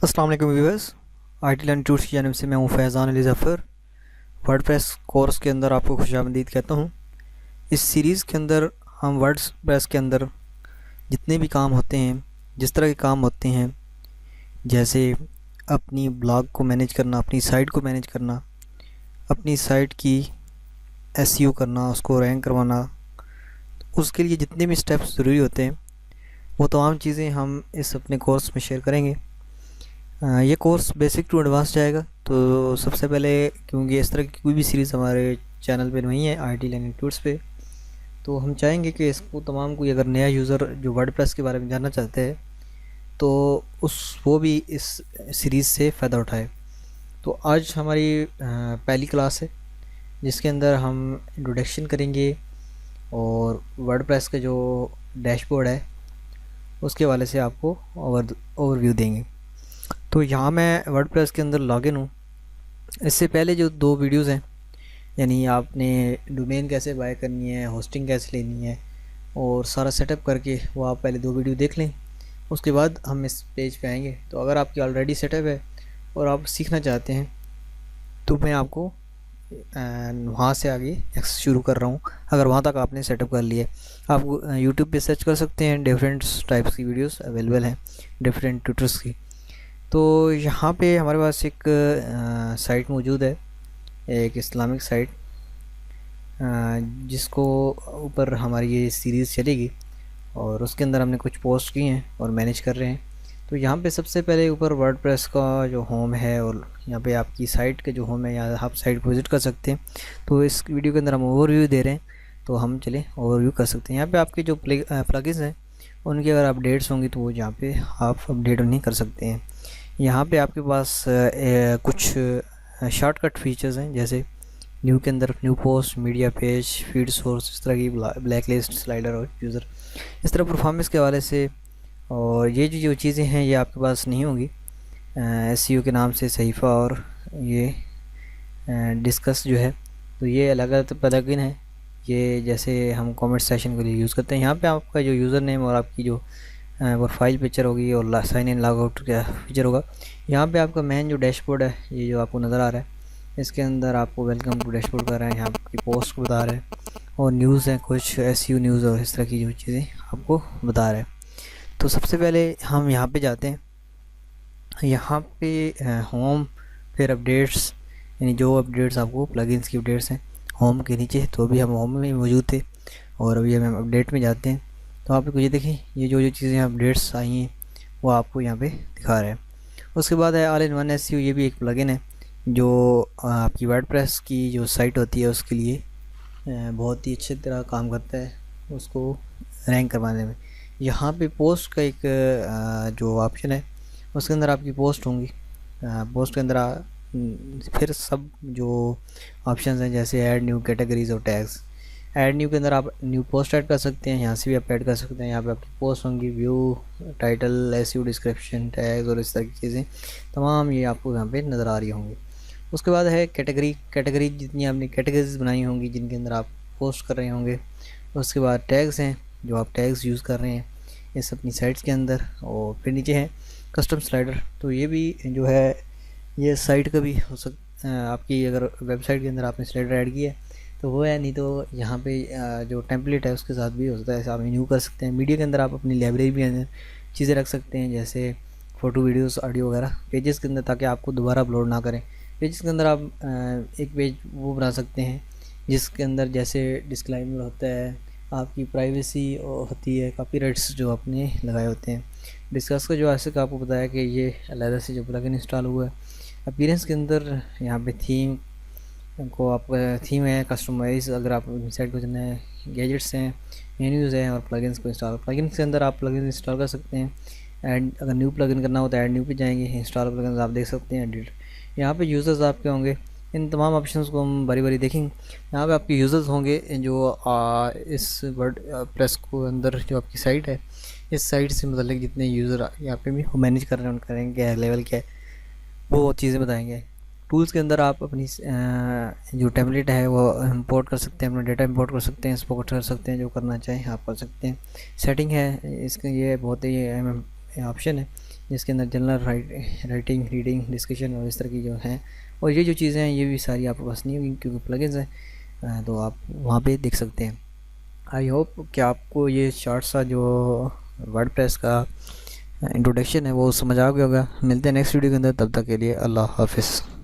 अस्सलाम वालेकुम viewers. IT learn tours की जानिब से मैं हूँ फैज़ान अली ज़फ़र। वर्डप्रेस कोर्स के अंदर आपको खुशामदीद कहता हूँ। इस सीरीज़ के अंदर हम वर्डप्रेस के अंदर जितने भी काम होते हैं, जिस तरह के काम होते हैं, जैसे अपनी ब्लॉग को मैनेज करना, अपनी साइट को मैनेज करना, अपनी साइट की एसईओ करना, उसको रैंक करवाना, उसके लिए जितने भी स्टेप्स ज़रूरी होते हैं वो तमाम चीज़ें हम इस अपने कोर्स में शेयर करेंगे। ये कोर्स बेसिक टू एडवांस जाएगा। तो सबसे पहले, क्योंकि इस तरह की कोई भी सीरीज़ हमारे चैनल पे नहीं है आईटी लर्निंग टूर्स पे, तो हम चाहेंगे कि इसको तमाम कोई अगर नया यूज़र जो वर्डप्रेस के बारे में जानना चाहते हैं तो वो भी इस सीरीज़ से फ़ायदा उठाए। तो आज हमारी पहली क्लास है जिसके अंदर हम इंट्रोडक्शन करेंगे और वर्डप्रेस का जो डैशबोर्ड है उसके हवाले से आपको ओवरव्यू देंगे। तो यहाँ मैं वर्डप्रेस के अंदर लॉगिन हूँ। इससे पहले जो दो वीडियोज़ हैं, यानी आपने डोमेन कैसे बाय करनी है, होस्टिंग कैसे लेनी है और सारा सेटअप करके, वो आप पहले दो वीडियो देख लें। उसके बाद हम इस पेज पे आएंगे। तो अगर आपकी ऑलरेडी सेटअप है और आप सीखना चाहते हैं तो मैं आपको वहाँ से आगे शुरू कर रहा हूँ। अगर वहाँ तक आपने सेटअप कर लिया, आप यूट्यूब पे सर्च कर सकते हैं, डिफरेंट टाइप्स की वीडियोस अवेलेबल हैं डिफरेंट ट्यूटर्स की। तो यहाँ पे हमारे पास एक साइट मौजूद है, एक इस्लामिक साइट, जिसको ऊपर हमारी ये सीरीज़ चलेगी और उसके अंदर हमने कुछ पोस्ट की हैं और मैनेज कर रहे हैं। तो यहाँ पे सबसे पहले ऊपर वर्डप्रेस का जो होम है और यहाँ पे आपकी साइट का जो होम है, यहाँ आप साइट को विज़िट कर सकते हैं। तो इस वीडियो के अंदर हम ओवरव्यू दे रहे हैं, तो हम चलें ओवरव्यू कर सकते हैं। यहाँ पे आपके जो प्लगइन्स हैं उनकी अगर अपडेट्स होंगी तो वो यहाँ पे आप अपडेट नहीं कर सकते हैं। यहाँ पे आपके पास कुछ शॉर्टकट फीचर्स हैं, जैसे न्यू के अंदर new post, media page, feed source, इस तरह की ब्लैक लिस्ट, स्लाइडर और यूज़र, इस तरह परफॉर्मेंस के हवाले से। और ये जो चीज़ें हैं ये आपके पास नहीं होंगी। एसईओ के नाम से सहीफ़ा और ये डिस्कस जो है, तो ये अलग अलग प्लगइन है। ये जैसे हम कमेंट सेशन के लिए यूज़ करते हैं। यहाँ पे आपका जो यूज़र नेम और आपकी जो प्रोफाइल पिक्चर होगी और साइन इन लॉग आउट का फीचर होगा। यहाँ पे आपका मेन जो डैशबोर्ड है, ये जो आपको नज़र आ रहा है, इसके अंदर आपको वेलकम टू डैशबोर्ड कर रहे हैं, यहाँ आपकी पोस्ट को बता रहे हैं और न्यूज़ है, कुछ एसईओ न्यूज़ और इस तरह की जो चीज़ें आपको बता रहे हैं। तो सबसे पहले हम यहाँ पे जाते हैं। यहाँ पे होम, फिर अपडेट्स, यानी जो अपडेट्स आपको प्लगइन्स की अपडेट्स हैं होम के नीचे, तो अभी हम होम में मौजूद थे और अभी हम अपडेट में जाते हैं। तो आप ये देखें, ये जो चीज़ें अपडेट्स आई हैं वो आपको यहाँ पे दिखा रहे हैं। उसके बाद है ऑल इन वन एसईओ, ये भी एक प्लगइन है जो आपकी वर्डप्रेस की जो साइट होती है उसके लिए बहुत ही अच्छी तरह काम करता है, उसको रैंक करवाने में। यहाँ पे पोस्ट का एक जो ऑप्शन है उसके अंदर आपकी पोस्ट होंगी। पोस्ट के अंदर फिर सब जो ऑप्शंस हैं, जैसे ऐड न्यू कैटेगरीज और टैग्स। ऐड न्यू के अंदर आप न्यू पोस्ट ऐड कर सकते हैं, यहाँ से भी आप ऐड कर सकते हैं। यहाँ पे आपकी पोस्ट होंगी, view, title, SEO, description, tags और इस तरह की चीज़ें तमाम ये आपको यहाँ पे नज़र आ रही होंगी। उसके बाद है कैटेगरी जितनी आपने कैटेगरीज बनाई होंगी जिनके अंदर आप पोस्ट कर रहे होंगे। उसके बाद टैग्स हैं, जो आप टैग्स यूज़ कर रहे हैं इस अपनी साइट्स के अंदर। और फिर नीचे है कस्टम स्लाइडर, तो ये भी जो है ये साइट का भी हो सकता है। आपकी अगर वेबसाइट के अंदर आपने स्लाइडर ऐड किया है तो वो है, नहीं तो यहाँ पे जो टेम्पलेट है उसके साथ भी हो सकता है, ऐसा आप न्यू कर सकते हैं। मीडिया के अंदर आप अपनी लाइब्रेरी भी अंदर चीज़ें रख सकते हैं, जैसे फ़ोटो, वीडियोस, ऑडियो वगैरह पेजेस के अंदर, ताकि आपको दोबारा अपलोड ना करें। पेजेस के अंदर आप एक पेज वो बना सकते हैं जिसके अंदर जैसे डिस्क्लेमर होता है, आपकी प्राइवेसी होती है, कॉपीराइट्स जो आपने लगाए होते हैं। डिस्कस का जो ऐसे का आपको बताया कि ये अलग से जो प्लगइन इंस्टॉल हुआ है। अपीयरेंस के अंदर यहाँ पे थीम को आप थीम है कस्टमाइज, अगर आप वेबसाइट को जाना है, गैजेट्स हैं, मेन्यूज़ हैं और प्लगइन्स को इंस्टॉल। प्लगइन्स के अंदर आप प्लगइन इंस्टॉल कर सकते हैं। ऐड, अगर न्यू प्लगइन करना हो तो ऐड न्यू पे जाएंगे, इंस्टॉल प्लगइन्स आप देख सकते हैं, एडिट। यहाँ पे यूज़र्स आपके होंगे, इन तमाम ऑप्शंस को हम बारी बारी देखेंगे। यहाँ पे आपके यूज़र्स होंगे जो इस वर्डप्रेस को अंदर जो आपकी साइट है, इस साइट से मतलब जितने यूज़र यहाँ पे भी मैनेज कर रहे हैं उनका रैंक क्या है, लेवल क्या है, वो चीज़ें बताएंगे। टूल्स के अंदर आप अपनी जो टेम्पलेट है वो इंपोर्ट कर सकते हैं, अपना डेटा इंपोर्ट कर सकते हैं, एक्सपोर्ट कर सकते हैं, जो करना चाहें आप कर सकते हैं। सेटिंग है इसका, ये बहुत ही ऑप्शन है, जिसके अंदर जनरल राइटिंग, रीडिंग, डिस्कशन और इस तरह की जो हैं, और ये जो चीज़ें हैं ये भी सारी आपके पास नहीं होगी क्योंकि प्लगइन्स हैं, तो आप वहाँ पे देख सकते हैं। आई होप कि आपको ये शॉर्ट सा जो वर्डप्रेस का इंट्रोडक्शन है वो समझ आ गया होगा। मिलते हैं नेक्स्ट वीडियो के अंदर, तब तक के लिए अल्लाह हाफिज़।